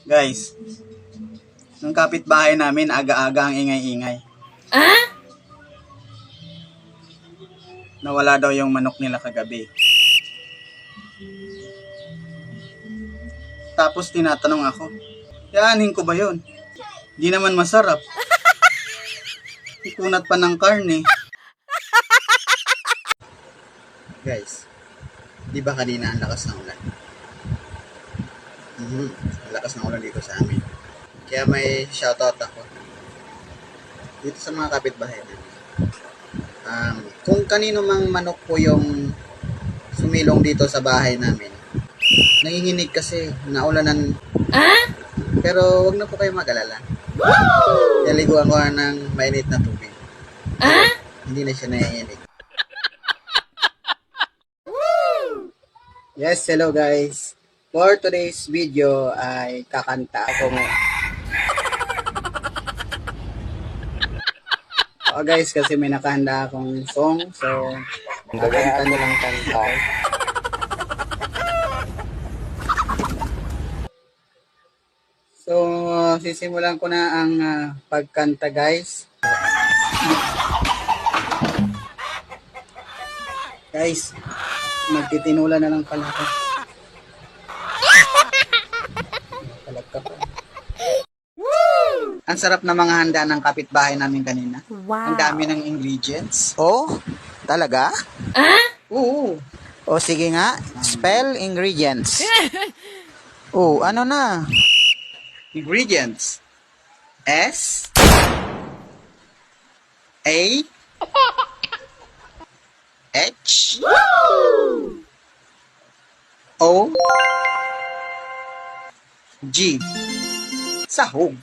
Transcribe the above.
Guys, nung kapitbahay namin, aga-aga ang ingay-ingay. Nawala daw yung manok nila kagabi. Tapos tinatanong ako, yaanin ko ba yun? Di naman masarap. Ikunat pa ng karne. Guys, di ba kanina ang lakas ng ulan? Ang lakas ng ulan dito sa amin. Kaya may shoutout ako dito sa mga kapitbahay namin. Kung kanino mang manok po yung sumilong dito sa bahay namin, nanginginig kasi naulanan. Pero wag na po kayo mag-alala. Naliguan ko ng mainit na tubig. Hindi na siya nanginginig. Yes, hello guys. For today's video ay kakanta ako ngayon. Guys, kasi may nakahanda akong song. So, kakanta na lang kanta. So, sisimulan ko na ang pagkanta guys. Guys, magtitinula na lang pala ako. Palagka pa. Ang sarap na mga handa ng kapitbahay namin kanina. Wow. Ang dami ng ingredients. Oh, talaga? Oo. O sige nga, spell ingredients. Oh, ano na? Ingredients. S A H O G. Sahog.